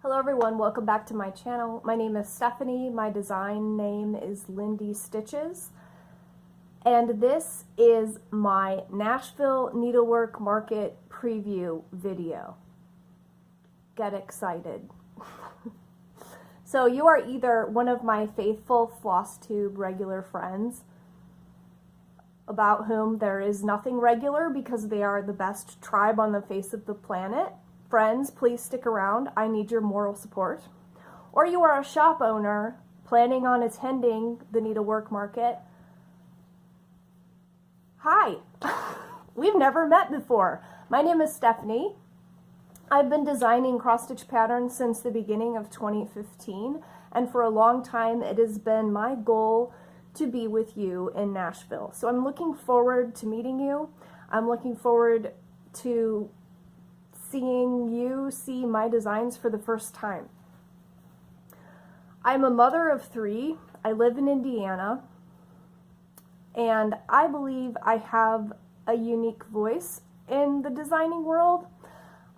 Hello everyone, welcome back to my channel. My name is Stephanie, my design name is Lindy Stitches, and this is my Nashville Needlework Market preview video. Get excited. So you are either one of my faithful FLOSSTUBE regular friends, about whom there is nothing regular because they are the best tribe on the face of the planet. Friends, please stick around. I need your moral support. Or you are a shop owner planning on attending the needlework market. Hi, we've never met before. My name is Stephanie. I've been designing cross-stitch patterns since the beginning of 2015, and for a long time it has been my goal to be with you in Nashville. So I'm looking forward to meeting you. I'm looking forward to seeing you see my designs for the first time. I'm a mother of 3. I live in Indiana, and I believe I have a unique voice in the designing world.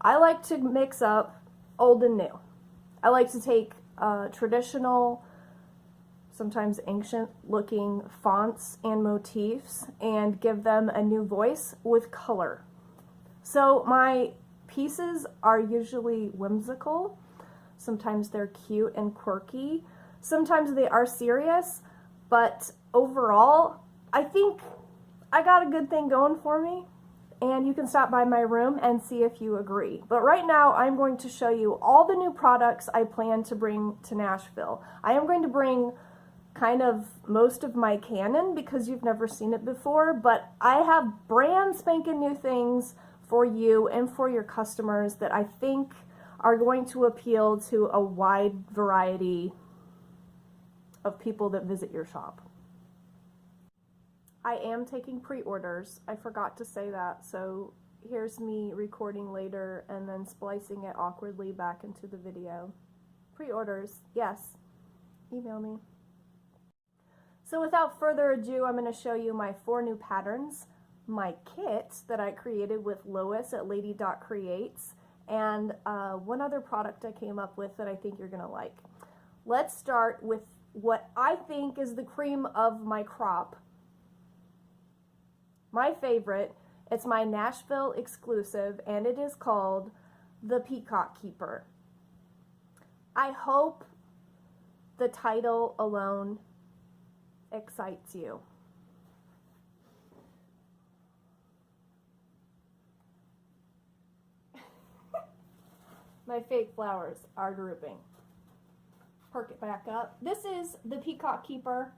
I like to mix up old and new. I like to take traditional, sometimes ancient looking fonts and motifs and give them a new voice with color. So my pieces are usually whimsical, sometimes they're cute and quirky, sometimes they are serious, but overall I think I got a good thing going for me, and you can stop by my room and see if you agree. But right now I'm going to show you all the new products I plan to bring to Nashville. I am going to bring kind of most of my canon because you've never seen it before, but I have brand spanking new things for you and for your customers that I think are going to appeal to a wide variety of people that visit your shop. I am taking pre-orders. I forgot to say that, so here's me recording later and then splicing it awkwardly back into the video. Pre-orders, yes, email me. So without further ado, I'm going to show you my 4 new patterns, my kit that I created with Lois at Lady.Creates, and one other product I came up with that I think you're going to like. Let's start with what I think is the cream of my crop. My favorite, it's my Nashville exclusive, and it is called the Peacock Keeper. I hope the title alone excites you. My fake flowers are drooping. Perk it back up. This is the Peacock Keeper,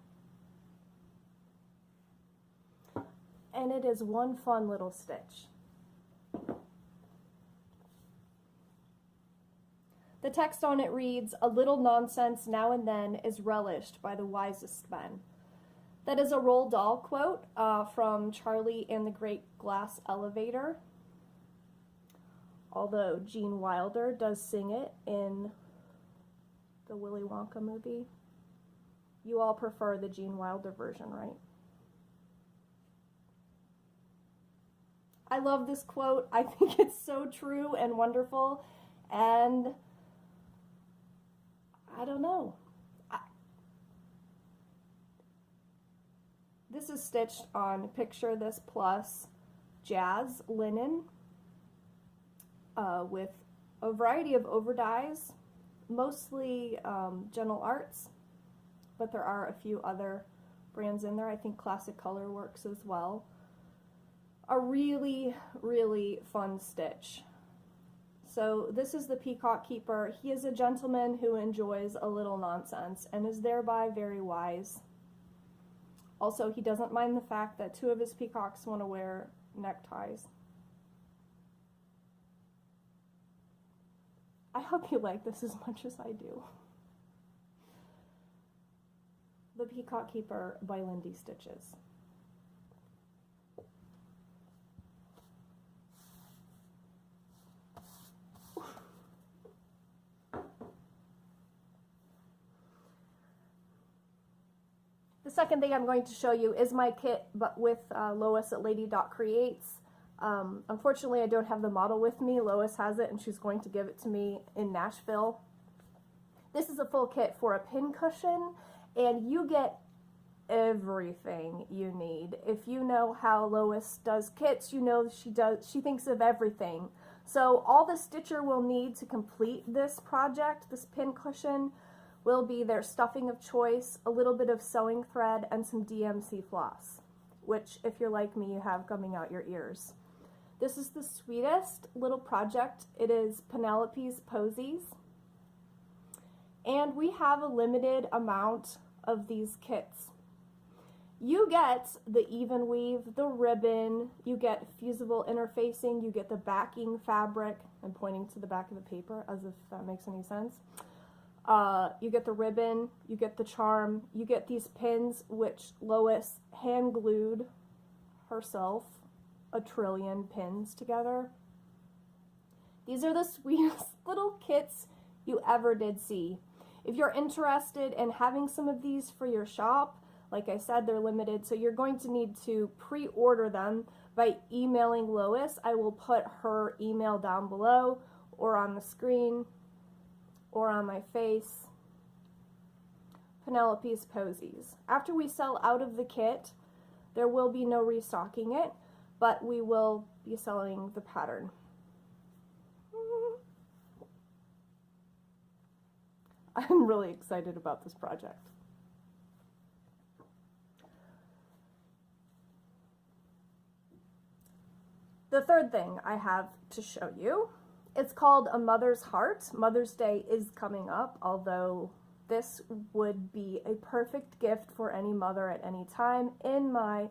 and it is one fun little stitch. The text on it reads, "A little nonsense now and then is relished by the wisest men." That is a Roald Dahl quote from Charlie and the Great Glass Elevator, although Gene Wilder does sing it in the Willy Wonka movie. You all prefer the Gene Wilder version, right? I love this quote. I think it's so true and wonderful, and I don't know. This is stitched on Picture This Plus jazz linen with a variety of overdyes, mostly Gentle Arts, but there are a few other brands in there. I think Classic Color works as well. A really, really fun stitch. So this is the Peacock Keeper. He is a gentleman who enjoys a little nonsense and is thereby very wise. Also, he doesn't mind the fact that 2 of his peacocks want to wear neckties. I hope you like this as much as I do. The Peacock Keeper by Lindy Stitches. The second thing I'm going to show you is my kit, but with Lois at Lady.Creates. Unfortunately, I don't have the model with me. Lois has it, and she's going to give it to me in Nashville. This is a full kit for a pincushion, and you get everything you need. If you know how Lois does kits, you know she thinks of everything. So all the stitcher will need to complete this project, this pincushion, will be their stuffing of choice, a little bit of sewing thread, and some DMC floss, which, if you're like me, you have coming out your ears. This is the sweetest little project. It is Penelope's Posies. And we have a limited amount of these kits. You get the even weave, the ribbon, you get fusible interfacing, you get the backing fabric. I'm pointing to the back of the paper as if that makes any sense. You get the ribbon, you get the charm, you get these pins, which Lois hand glued herself, a trillion pins together. These are the sweetest little kits you ever did see. If you're interested in having some of these for your shop, like I said, they're limited, so you're going to need to pre-order them by emailing Lois. I will put her email down below or on the screen or on my face. Penelope's Posies. After we sell out of the kit, there will be no restocking it, but we will be selling the pattern. I'm really excited about this project. The third thing I have to show you, it's called A Mother's Heart. Mother's Day is coming up, although this would be a perfect gift for any mother at any time, in my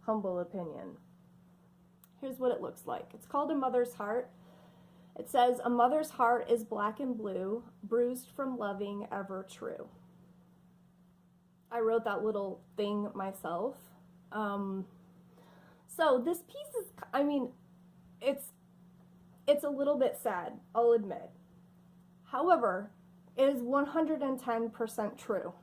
humble opinion. Here's what it looks like. It's called A Mother's Heart. It says, "A mother's heart is black and blue, bruised from loving, ever true." I wrote that little thing myself. So this piece is, I mean, it's a little bit sad, I'll admit. However, it is 110% true.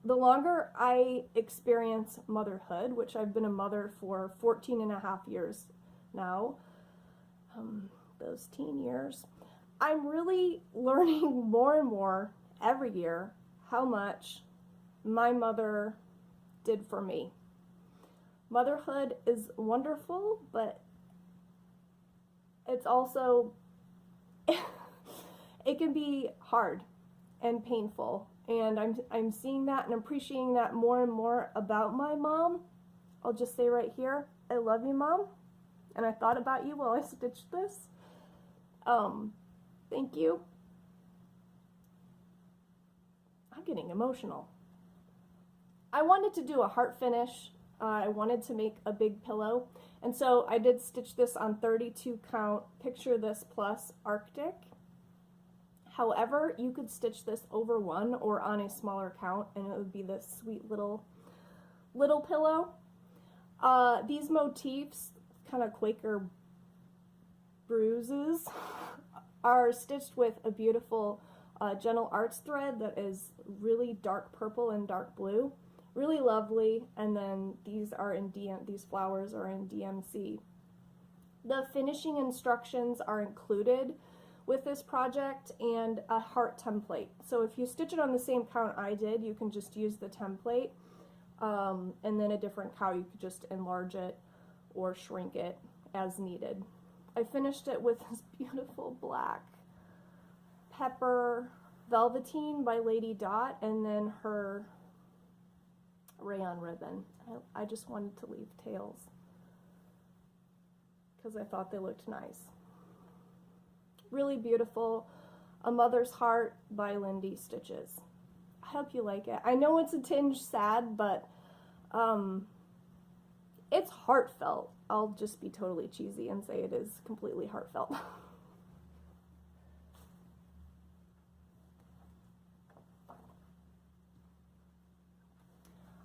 The longer I experience motherhood, which I've been a mother for 14 and a half years now, those teen years, I'm really learning more and more every year how much my mother did for me. Motherhood is wonderful, but it's also, it can be hard and painful. And I'm seeing that and appreciating that more and more about my mom. I'll just say right here, I love you, Mom. And I thought about you while I stitched this. Thank you. I'm getting emotional. I wanted to do a heart finish. I wanted to make a big pillow. And so I did stitch this on 32 count, picture this plus Arctic. However, you could stitch this over one or on a smaller count and it would be this sweet little pillow. These motifs, kind of Quaker bruises, are stitched with a beautiful Gentle Arts thread that is really dark purple and dark blue. Really lovely. And then these are in these flowers are in DMC. The finishing instructions are included with this project and a heart template. So if you stitch it on the same count I did, you can just use the template, and then a different count you could just enlarge it or shrink it as needed. I finished it with this beautiful black pepper velveteen by Lady Dot and then her rayon ribbon. I just wanted to leave tails because I thought they looked nice. Really beautiful. A Mother's Heart by Lindy Stitches. I hope you like it. I know it's a tinge sad, but it's heartfelt. I'll just be totally cheesy and say it is completely heartfelt.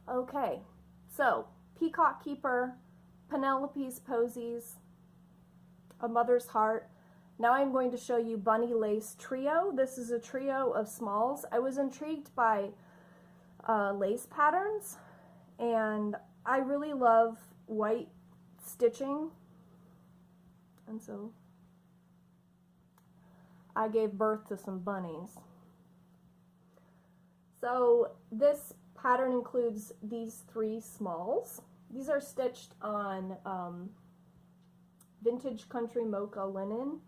Okay, so Peacock Keeper, Penelope's Posies, A Mother's Heart. Now I'm going to show you Bunny Lace Trio. This is a trio of smalls. I was intrigued by lace patterns, and I really love white stitching And so I gave birth to some bunnies. So this pattern includes these 3 smalls. These are stitched on vintage country mocha linen.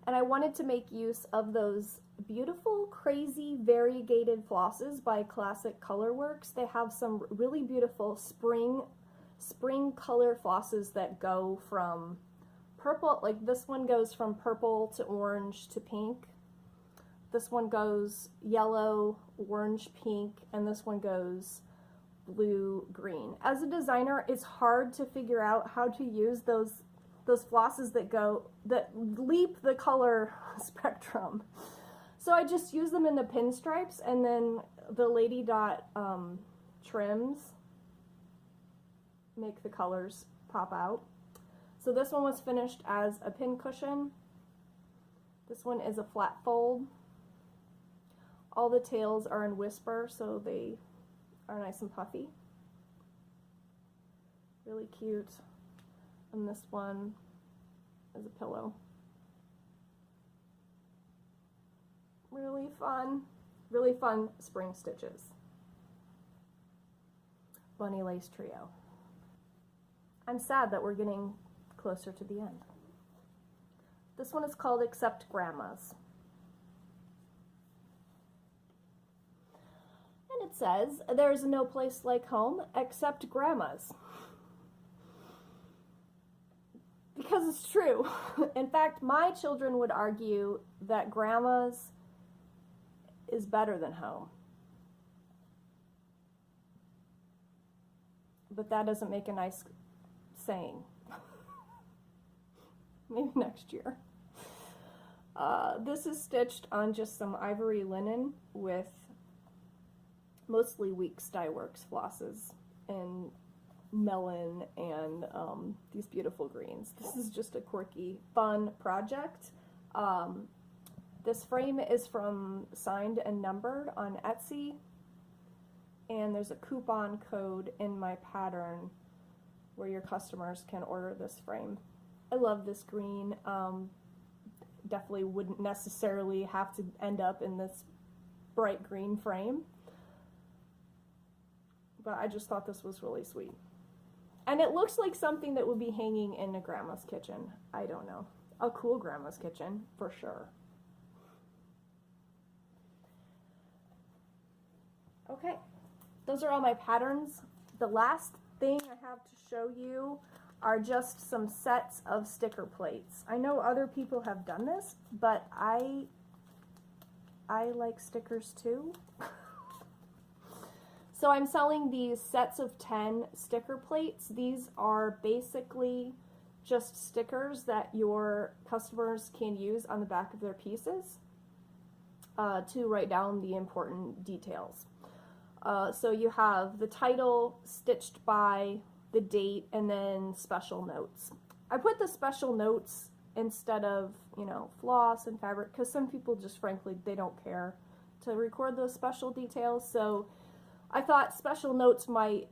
And I wanted to make use of those beautiful, crazy, variegated flosses by Classic Colorworks. They have some really beautiful spring color flosses that go from purple, like this one goes from purple to orange to pink. This one goes yellow, orange, pink, and this one goes blue, green. As a designer, it's hard to figure out how to use those flosses that leap the color spectrum. So I just use them in the pinstripes, and then the Lady Dot trims make the colors pop out. So this one was finished as a pincushion. This one is a flat fold. All the tails are in whisper, so they are nice and puffy. Really cute. And this one is a pillow. Really fun spring stitches. Bunny lace trio. I'm sad that we're getting closer to the end. This one is called Except Grandma's. And it says, there's no place like home except Grandma's. Because it's true. In fact, my children would argue that Grandma's is better than home. But that doesn't make a nice saying. Maybe next year. This is stitched on just some ivory linen with mostly Weeks Dye Works flosses and melon and these beautiful greens. This is just a quirky, fun project. This frame is from Signed and Numbered on Etsy, and there's a coupon code in my pattern where your customers can order this frame. I love this green. Definitely wouldn't necessarily have to end up in this bright green frame, but I just thought this was really sweet. And it looks like something that would be hanging in a grandma's kitchen. I don't know. A cool grandma's kitchen, for sure. Okay, those are all my patterns. The last thing I have to show you are just some sets of sticker plates. I know other people have done this, but I like stickers too. So I'm selling these sets of 10 sticker plates. These are basically just stickers that your customers can use on the back of their pieces to write down the important details. So you have the title stitched by the date and then special notes. I put the special notes instead of, floss and fabric because some people just frankly, they don't care to record those special details. So I thought special notes might,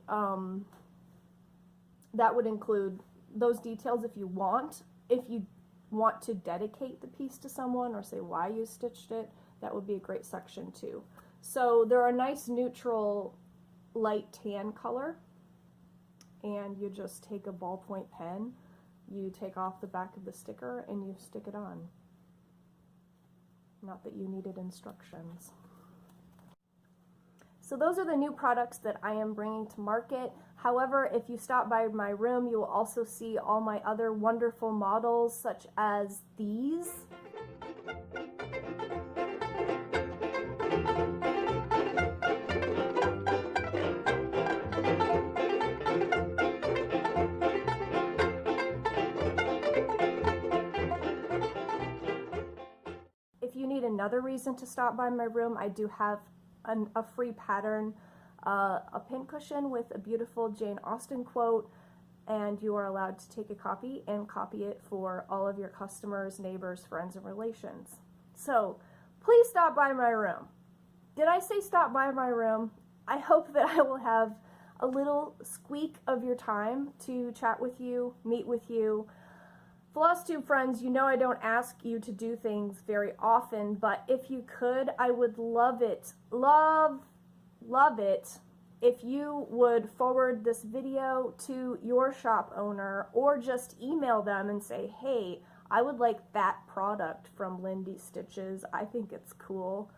that would include those details if you want. If you want to dedicate the piece to someone or say why you stitched it, that would be a great section too. So they're a nice neutral light tan color, and you just take a ballpoint pen, you take off the back of the sticker, and you stick it on. Not that you needed instructions. So those are the new products that I am bringing to market. However, if you stop by my room, you will also see all my other wonderful models, such as these. If you need another reason to stop by my room, I do have a free pattern, a pincushion with a beautiful Jane Austen quote, and you are allowed to take a copy and copy it for all of your customers, neighbors, friends, and relations. So please stop by my room. Did I say stop by my room? I hope that I will have a little squeak of your time to chat with you, meet with you. FLOSSTUBE friends, you know I don't ask you to do things very often, but if you could, I would love it, love it, if you would forward this video to your shop owner or just email them and say, hey, I would like that product from Lindy Stitches. I think it's cool.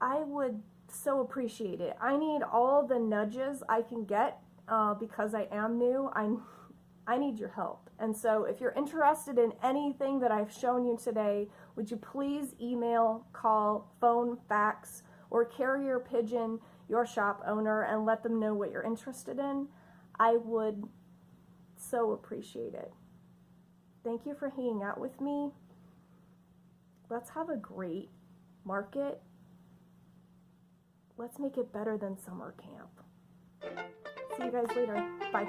I would so appreciate it. I need all the nudges I can get because I am new. I need your help. And so if you're interested in anything that I've shown you today, would you please email, call, phone, fax, or carrier pigeon your shop owner and let them know what you're interested in? I would so appreciate it. Thank you for hanging out with me. Let's have a great market. Let's make it better than summer camp. See you guys later. Bye.